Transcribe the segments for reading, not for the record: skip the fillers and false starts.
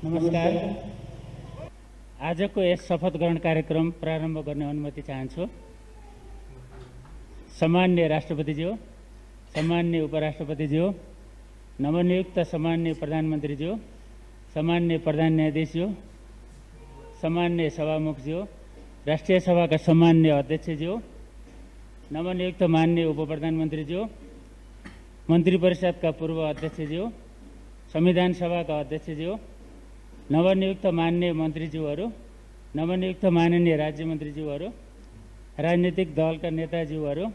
नमस्कार। आजको यस शपथ ग्रहण कार्यक्रम प्रारम्भ गर्ने अनुमति चाहन्छु। सम्माननीय राष्ट्रपतिज्यू, सम्माननीय उपराष्ट्रपतिज्यू, नवनियुक्त सम्माननीय प्रधानमन्त्रीज्यू, सम्माननीय प्रधान न्यायाधीशज्यू, सम्माननीय सभामुखज्यू, राष्ट्रिय सभाका सम्माननीय अध्यक्षज्यू, नवनियुक्त माननीय उपप्रधानमन्त्रीज्यू, मन्त्री परिषदका पूर्व अध्यक्षज्यू, संविधान सभाका अध्यक्षज्यू, नवनियुक्त माननीय मन्त्रीज्यूहरू, नवनियुक्त माननीय राज्य मन्त्रीज्यूहरू, राजनीतिक दलका नेताज्यूहरू,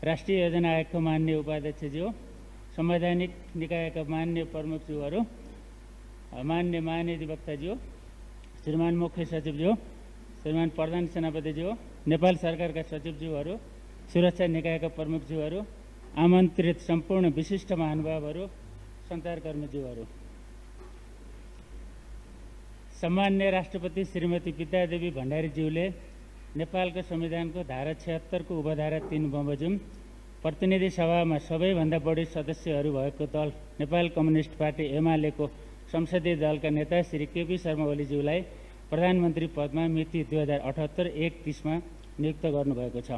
राष्ट्रिय योजना आयोगका माननीय उपाध्यक्षज्यू, संवैधानिक निकायका माननीय प्रमुखज्यूहरू, माननीय महाधिवक्ताज्यू, श्रीमान मुख्य सचिवज्यू, श्रीमान प्रधान सेनापतिज्यू, नेपाल सरकारका सचिवज्यूहरू, सुरक्षा निकायका प्रमुखज्यूहरू, आमन्त्रित सम्पूर्ण विशिष्ट महानुभावहरू, सञ्चारकर्मीज्यूहरू, सम्माननीय राष्ट्रपति श्रीमती विद्यादेवी भण्डारीज्यूले नेपालको संविधानको धारा 76 को उपधारा 3 बमोजिम प्रतिनिधि सभामा सबैभन्दा बढी सदस्यहरू भएको दल नेपाल कम्युनिस्ट पार्टी एमालेको संसदीय दलका नेता श्री केपी शर्मा ओलीज्यूलाई प्रधानमन्त्री पदमा मिति 2078-1-30 मा नियुक्त गर्नुभएको छ।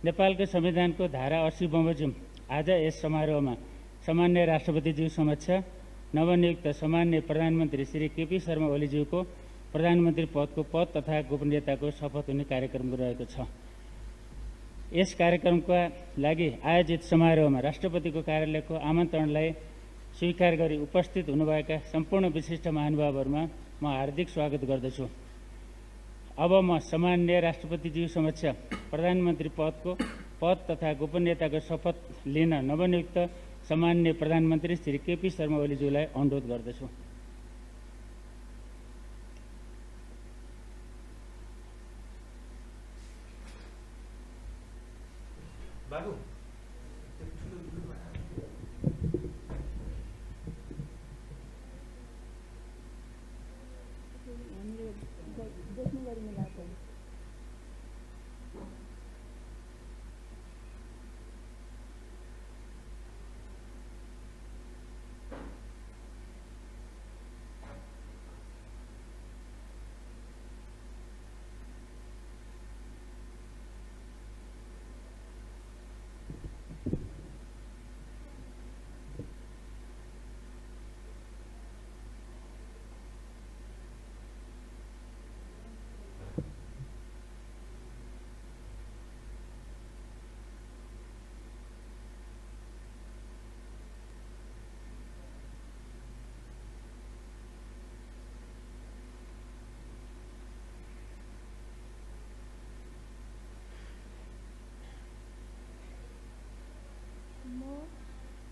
नेपालको संविधानको धारा 80 बमोजिम आज यस समारोहमा सम्माननीय राष्ट्रपतिज्यू समक्ष नवनियुक्त सम्माननीय प्रधानमन्त्री श्री केपी शर्मा ओलीज्यूको प्रधानमन्त्री पदको पद तथा गोपनीयताको शपथ हुने कार्यक्रम रहेको छ। यस कार्यक्रमका लागि आयोजित समारोहमा राष्ट्रपतिको कार्यालयको आमन्त्रणलाई स्वीकार गरी उपस्थित हुनुभएका सम्पूर्ण विशिष्ट महानुभावहरूमा म हार्दिक स्वागत गर्दछु। अब म सम्माननीय राष्ट्रपतिज्यू समक्ष प्रधानमन्त्री पदको पद तथा गोपनीयताको शपथ लिन नवनियुक्त सम्माननीय प्रधानमन्त्री श्री केपी शर्मा ओलीज्यूलाई अनुरोध गर्दछु। बाबु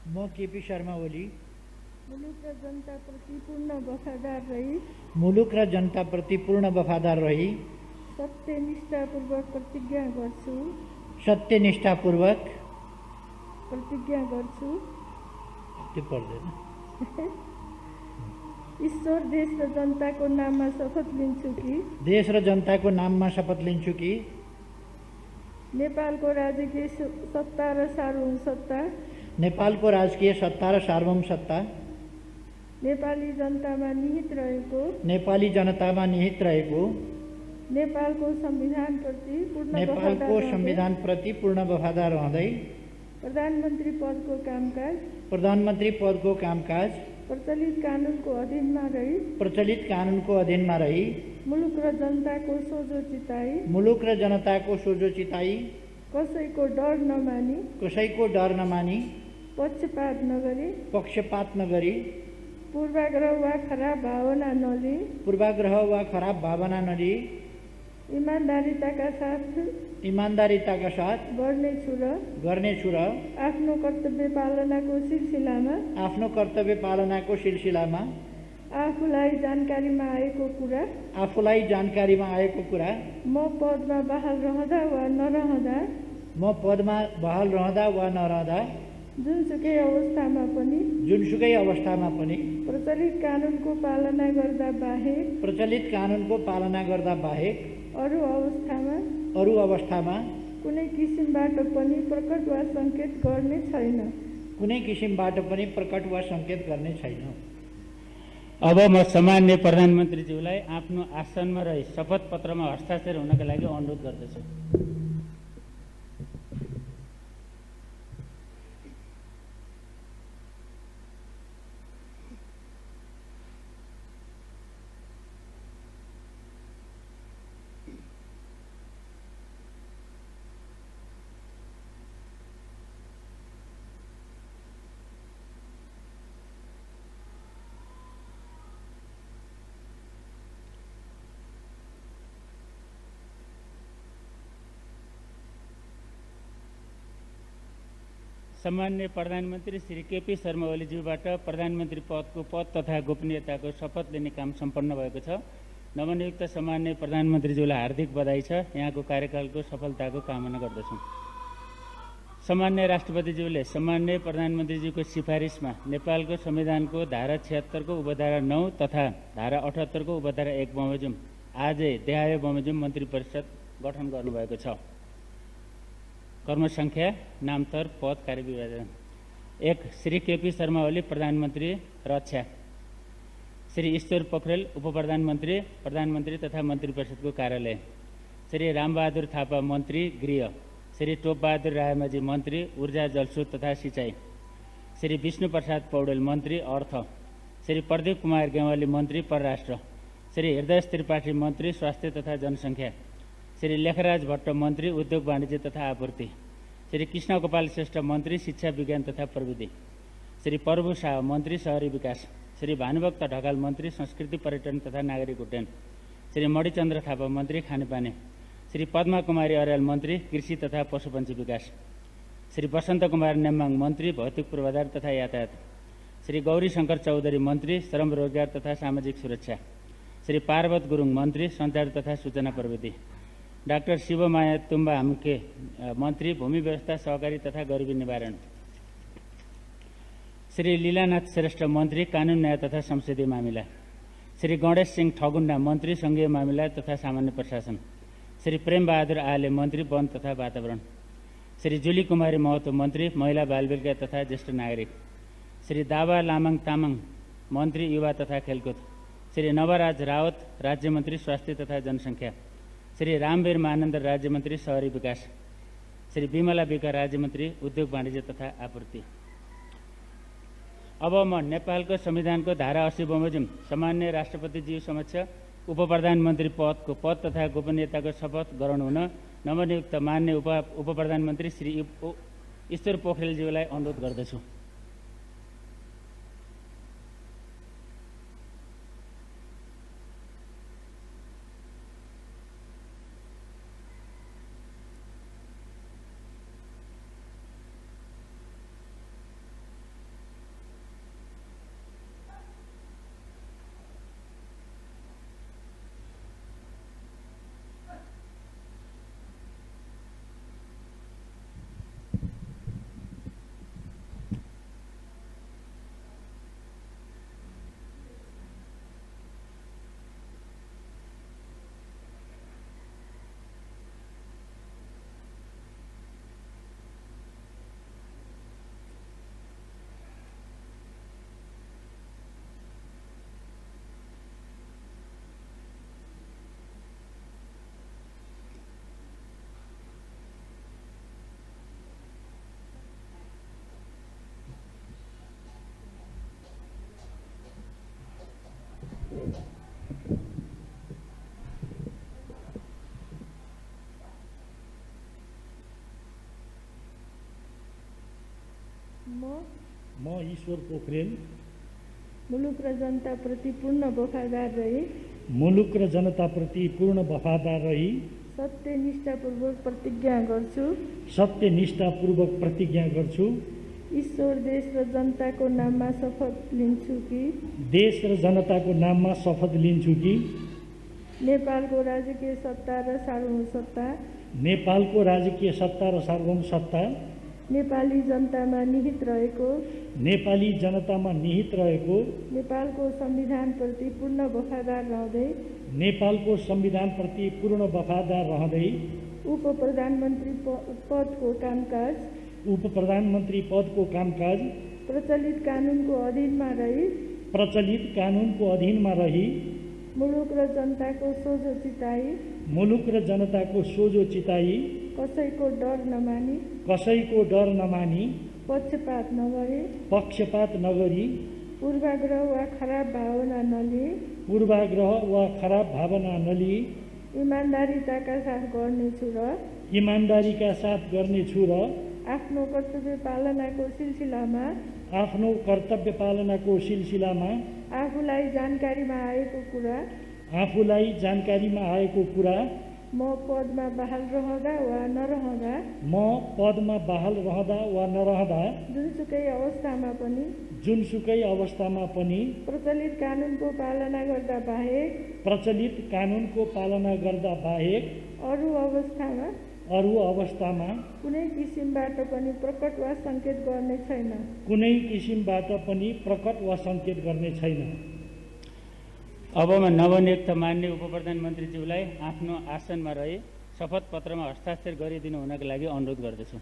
म केपी शर्मा ओली मुलुक र जनताप्रति पूर्ण वफादार रही सत्यनिष्ठापूर्वक प्रतिज्ञा गर्छु त्यो पर्दैन। ईश्वर देश र जनताको नाममा शपथ लिन्छु कि नेपालको राजकीय सत्ता र सार्वभौम सत्ता नेपाली जनतामा निहित रहेको नेपालको संविधानप्रति पूर्ण वफादार रहँदै प्रधानमन्त्री पदको कामकाज प्रचलित कानुनको अधीनमा रही मुलुक र जनताको सोझो चिताई कसैको डर नमानी पक्षपात नगरी पूर्वाग्रह वा खराब भावना नलिई ईमानदारीताका साथ गर्नेछु र आफ्नो कर्तव्य पालनाको सिलसिलामा आफूलाई जानकारीमा आएको कुरा म पदमा बहाल रहँदा वा नरहँदा जुनसुकै अवस्थामा पनि प्रचलित कानुनको पालना गर्दा बाहेक अरू अवस्थामा कुनै किसिमबाट पनि प्रकट वा सङ्केत गर्ने छैन। अब म सम्मान्य प्रधानमन्त्रीज्यूलाई आफ्नो आसनमा रही शपथ पत्रमा हस्ताक्षर हुनका लागि अनुरोध गर्दछु। सम्मान्य प्रधानमन्त्री श्री केपी शर्मा ओलीज्यूबाट प्रधानमन्त्री पदको पद तथा गोपनीयताको शपथ लिने काम सम्पन्न भएको छ। नवनियुक्त सम्मान्य प्रधानमन्त्रीज्यूलाई हार्दिक बधाई छ। यहाँको कार्यकालको सफलताको कामना गर्दछौँ। सम्मान्य राष्ट्रपतिज्यूले सम्मान्य प्रधानमन्त्रीज्यूको सिफारिसमा नेपालको संविधानको धारा 76 को उपधारा 9 तथा धारा 78 को उपधारा 1 बमोजिम आजै देहाय बमोजिम मन्त्री परिषद गठन गर्नुभएको छ। कर्मसङ्ख्या, नामथर, पद, कार्यविभाजन। 1 श्री केपी शर्मा ओली प्रधानमन्त्री रक्षा, श्री ईश्वर पोखरेल उपप्रधानमन्त्री प्रधानमन्त्री तथा मन्त्री परिषदको कार्यालय, श्री रामबहादुर थापा मन्त्री गृह, श्री टोपबहादुर रायमाझी मन्त्री ऊर्जा जलस्रोत तथा सिँचाइ, श्री विष्णु प्रसाद पौडेल मन्त्री अर्थ, श्री प्रदीप कुमार गेवाली मन्त्री परराष्ट्र, श्री हृदय त्रिपाठी मन्त्री स्वास्थ्य तथा जनसङ्ख्या, श्री लेखराज भट्ट मन्त्री उद्योग वाणिज्य तथा आपूर्ति, श्री कृष्ण गोपाल श्रेष्ठ मन्त्री शिक्षा विज्ञान तथा प्रविधि, श्री प्रभु शाह मन्त्री शहरी विकास, श्री भानुभक्त ढकाल मन्त्री संस्कृति पर्यटन तथा नागरिक उड्डयन, श्री मणिचन्द्र थापा मन्त्री खानेपानी, श्री पद्मा कुमारी अर्याल मन्त्री कृषि तथा पशुपन्छी विकास, श्री वसन्त कुमार नेम्बाङ मन्त्री भौतिक पूर्वाधार तथा यातायात, श्री गौरी शङ्कर चौधरी मन्त्री श्रम रोजगार तथा सामाजिक सुरक्षा, श्री पार्वत गुरुङ मन्त्री सञ्चार तथा सूचना प्रविधि, डाक्टर शिवमाया तुम्बा हाम्के मन्त्री भूमि व्यवस्था सहकारी तथा गरिबी निवारण, श्री लीलानाथ श्रेष्ठ मन्त्री कानुन न्याय तथा संसदीय मामिला, श्री गणेश सिंह ठगुन्ना मन्त्री सङ्घीय मामिला तथा सामान्य प्रशासन, श्री प्रेम बहादुर आले मन्त्री वन तथा वातावरण, श्री जुली कुमारी महतो मन्त्री महिला बालबालिका तथा ज्येष्ठ नागरिक, श्री दावा लामाङ तामाङ मन्त्री युवा तथा खेलकुद, श्री नवराज रावत राज्यमन्त्री स्वास्थ्य तथा जनसङ्ख्या, श्री रामवीर महानन्द राज्यमन्त्री शहरी विकास, श्री विमला विका राज्यमन्त्री उद्योग वाणिज्य तथा आपूर्ति। अब म नेपालको संविधानको धारा 80 बमोजिम सामान्य राष्ट्रपतिज्यू समक्ष उपप्रधानमन्त्री पदको पद तथा गोपनीयताको शपथ गराउनु हुन नवनियुक्त मान्य उपप्रधानमन्त्री श्री ईश्वर पोखरेलज्यूलाई अनुरोध गर्दछु। म ईश्वर पोखरेल मुलुक र जनताप्रति पूर्ण वफादार रही सत्यनिष्ठापूर्वक प्रतिज्ञा गर्छु। ईश्वर देश र जनताको नाममा शपथ लिन्छु कि नेपालको राजकीय सत्ता र सार्वभौम सत्ता नेपाली जनतामा निहित रहेको नेपालको संविधानप्रति पूर्ण वफादार रहँदै उपप्रधानमन्त्री पदको कामकाज प्रचलित कानुनको प्रचलित कानुनको अधीनमा रही मुलुक र जनताको सोझो चिताई मुलुक र जनताको सोझो चिताई कसैको डर नमानी कसैको डर नमानी पक्षपात नगरी पक्षपात नगरी पूर्वाग्रह वा खराब भावना नलिई पूर्वाग्रह वा खराब भावना नलिई इमान्दारिताका साथ गर्नेछु र इमान्दारीका साथ गर्नेछु र आफ्नो कर्तव्य पालनाको सिलसिलामा आफूलाई जानकारीमा आएको कुरा म पदमा बहाल रहँदा वा नरहँदा जुनसुकै अवस्थामा पनि प्रचलित कानुनको पालना गर्दा बाहेक अरू अवस्थामा कुनै किसिमबाट पनि प्रकट वा सङ्केत गर्ने छैन। अब म नवनियुक्त मान्य उप प्रधानमन्त्रीज्यूलाई आफ्नो आसनमा रही शपथ पत्रमा हस्ताक्षर गरिदिनु हुनका लागि अनुरोध गर्दछु।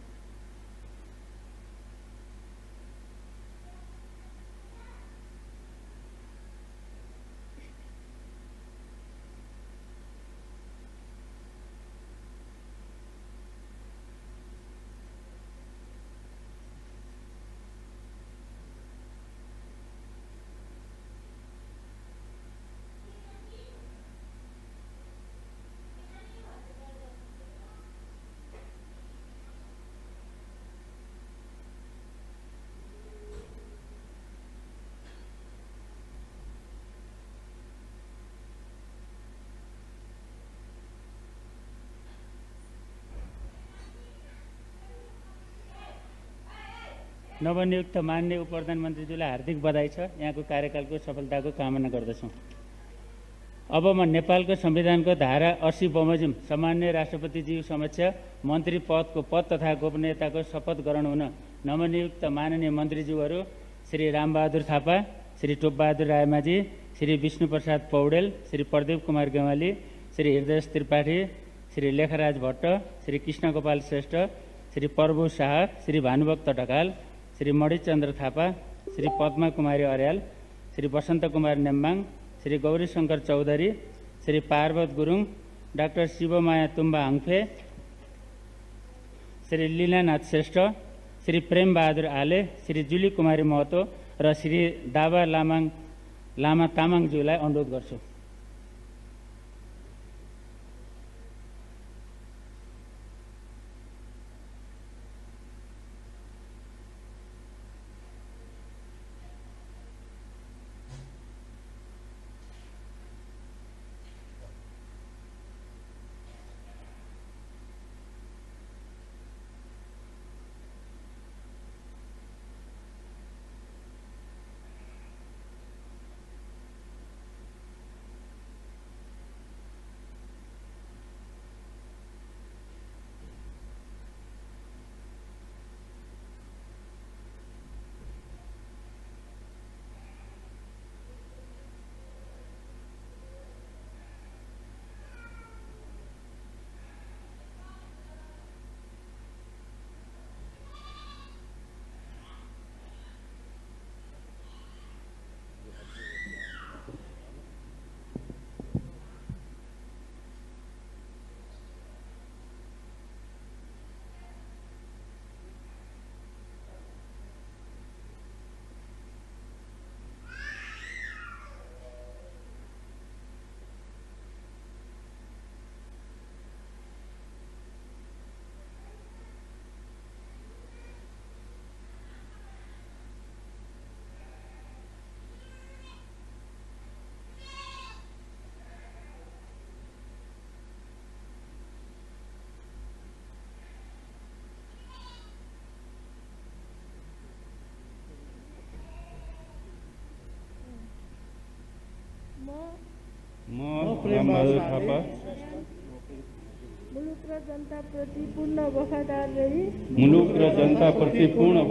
नवनियुक्त मान्य उप प्रधानमन्त्रीज्यूलाई हार्दिक बधाई छ। यहाँको कार्यकालको सफलताको कामना गर्दछौँ। अब म नेपालको संविधानको धारा 80 बमोजिम सामान्य राष्ट्रपतिज्यू समक्ष मन्त्री पदको पद तथा गोपनीयताको शपथ ग्रहण हुन नवनियुक्त माननीय मन्त्रीज्यूहरू श्री रामबहादुर थापा, श्री टोपबहादुर रायमाझी, श्री विष्णुप्रसाद पौडेल, श्री प्रदीप कुमार गेवाली, श्री हृदय त्रिपाठी, श्री लेखराज भट्ट, श्री कृष्णगोपाल श्रेष्ठ, श्री प्रभु शाह, श्री भानुभक्त ढकाल, श्री मणिचन्द्र थापा, श्री पद्मा कुमारी अर्याल, श्री बसन्त कुमार नेम्बाङ, श्री गौरीशङ्कर चौधरी, श्री पार्वत गुरुङ, डाक्टर शिवमाया तुम्बा हाङफे, श्री लीलानाथ श्रेष्ठ, श्री प्रेम बहादुर आले, श्री जुली कुमारी महतो र श्री दावा लामा तामाङज्यूलाई अनुरोध गर्छु। म रामबहादुर थापा मुलुक र जनताप्रति पूर्ण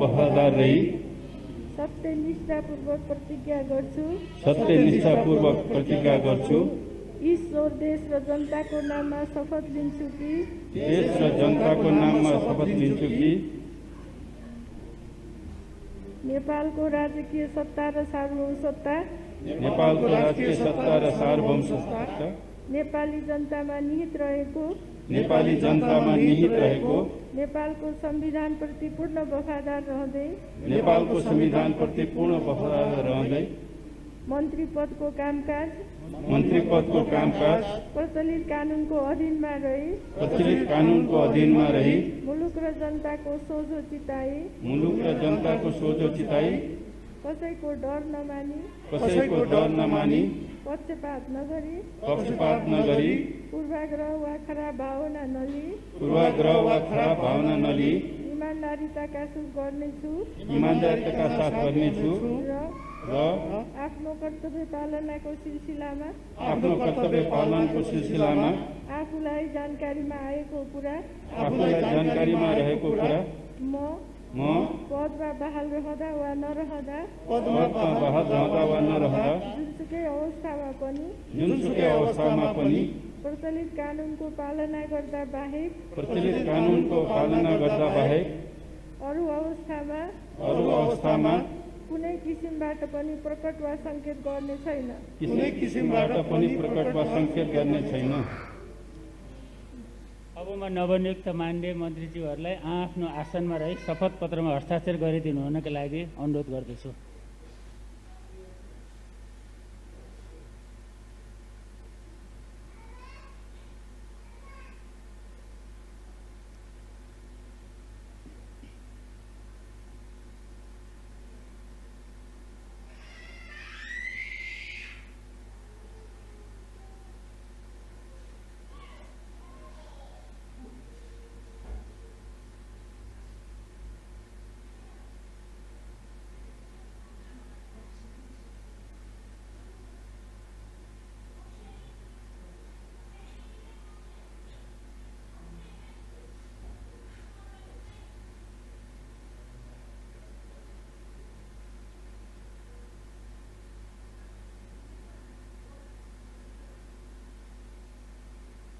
वफादार रही सत्यनिष्ठापूर्वक प्रतिज्ञा गर्छु ईश्वर देश र जनताको नाममा शपथ लिन्छु कि नेपालको राजकीय सत्ता र सार्वभौमसत्ता नेपालको राष्ट्रिय सत्ता र सार्वभौमसत्ता नेपाली जनतामा निहित रहेको नेपाली जनतामा निहित रहेको नेपालको संविधानप्रति पूर्ण वफादार रहँदै नेपालको संविधानप्रति पूर्ण वफादार रहँदै मन्त्री पदको कामकाज मन्त्री पदको कामकाज प्रचलित कानूनको अधीनमा रही प्रचलित कानूनको अधीनमा रही मुलुक र जनताको सोझो चिताई मुलुक र जनताको सोझो चिताई कसैको डर नमानी कसैको डर नमानी पक्षपात नगरी पक्षपात नगरी पूर्वाग्रह वा खराब भावना नलिई पूर्वाग्रह वा खराब भावना नलिई इमान्दारिताका साथ गर्नेछु इमान्दारिताका साथ गर्नेछु र र आफ्नो कर्तव्य पालनाको सिलसिलामा आफ्नो कर्तव्य पालनको सिलसिलामा आफूलाई जानकारीमा आएको कुरा आफूलाई जानकारीमा रहेको कुरा म पदमा बहाल रहँदा वा नरहँदा पदमा बहाल रहँदा वा नरहँदा जुनसुकै अवस्थामा पनि जुनसुकै अवस्थामा पनि प्रचलित कानूनको पालना गर्दा बाहेक प्रचलित कानूनको पालना गर्दा बाहेक अरू अवस्थामा कुनै किसिमबाट पनि प्रकट वा सङ्केत गर्ने छैन। कुनै किसिमबाट पनि प्रकट वा सङ्केत गर्ने छैन। अब म नवनियुक्त माननीय मन्त्रीज्यूहरूलाई आफ्नो आसनमा रही शपथ पत्रमा हस्ताक्षर गरिदिनु हुनका लागि अनुरोध गर्दछु।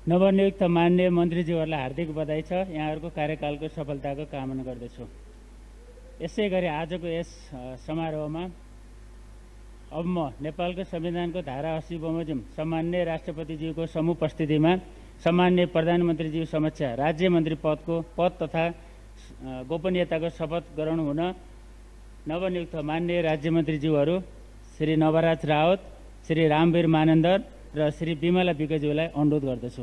नवनियुक्त माननीय मन्त्रीज्यूहरूलाई हार्दिक बधाई छ। यहाँहरूको कार्यकालको सफलताको कामना गर्दछु। यसै गरी आजको यस समारोहमा अब म नेपालको संविधानको धारा 80 बमोजिम सम्माननीय राष्ट्रपतिज्यूको समुपस्थितिमा सम्माननीय प्रधानमन्त्रीज्यू समक्ष राज्य मन्त्री पदको पद तथा गोपनीयताको शपथ गराउनु हुन नवनियुक्त माननीय राज्यमन्त्रीज्यूहरू श्री नवराज रावत, श्री रामवीर मानन्दर र श्री विमला विकज्यूलाई अनुरोध गर्दछु।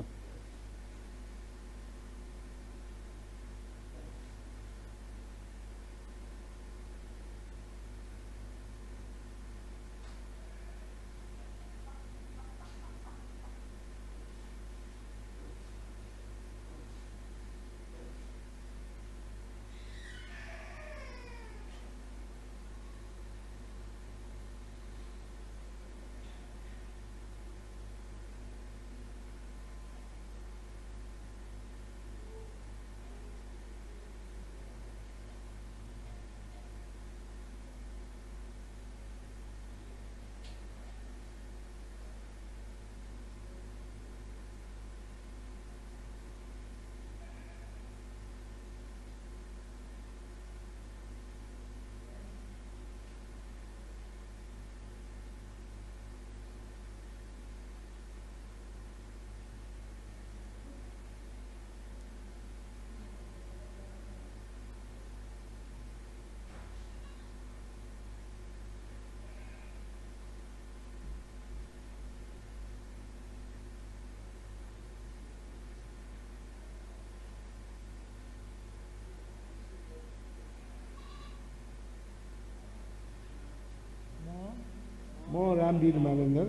म रामवीर मानन्दर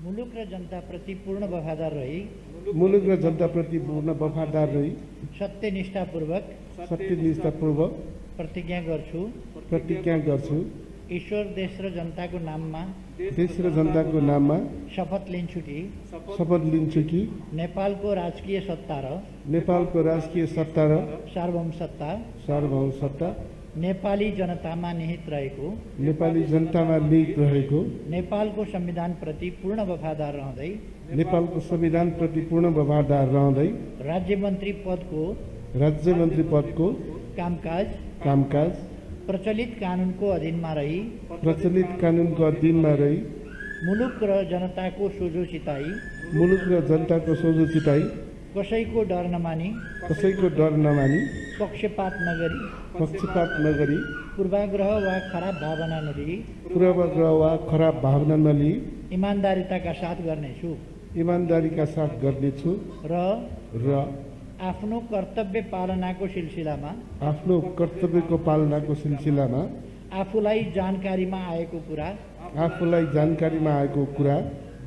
मुलुक र जनताप्रति पूर्ण वफादार रही सत्यनिष्ठापूर्वक प्रतिज्ञा गर्छु ईश्वर देश र जनताको नाममा शपथ लिन्छु कि नेपालको राजकीय सत्ता र सार्वभौमसत्ता नेपाली जनतामा निहित रहेको नेपालको संविधानप्रति पूर्ण वफादार रहँदै राज्य मन्त्री पदको कामकाज प्रचलित कानुनको अधीनमा रही प्रचलित कानुनको अधीनमा रही मुलुक र जनताको सोझोसिताई मुलुक र जनताको सोझोसिताई कसैको डर नमानी कसैको डर नमानी पक्षपात नगरी पक्षपात नगरी पूर्वाग्रह वा खराब भावना नलिई पूर्वाग्रह वा खराब भावना नलिई इमान्दारिताका साथ गर्नेछु इमान्दारीका साथ गर्नेछु र र आफ्नो कर्तव्य पालनाको सिलसिलामा आफ्नो कर्तव्यको पालनाको सिलसिलामा आफूलाई जानकारीमा आएको कुरा आफूलाई जानकारीमा आएको कुरा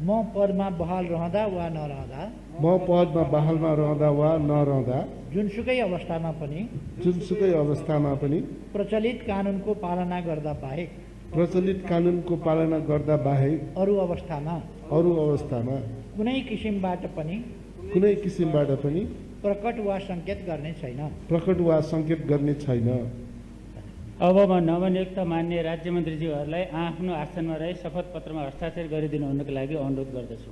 म पदमा बहाल रहँदा वा नरहँदा म पदमा बहालमा रहँदा वा नरहँदा जुनसुकै अवस्थामा पनि जुनसुकै अवस्थामा पनि प्रचलित कानुनको पालना गर्दा बाहेक प्रचलित कानुनको पालना गर्दा बाहेक अरू अवस्थामा अरू अवस्थामा कुनै किसिमबाट पनि कुनै किसिमबाट पनि प्रकट वा सङ्केत गर्ने छैन। प्रकट वा सङ्केत गर्ने छैन। अब म नवनियुक्त मान्य राज्य मन्त्रीज्यूहरूलाई आफ्नो आसनमा रही शपथ पत्रमा हस्ताक्षर गरिदिनु हुनुको लागि अनुरोध गर्दछु।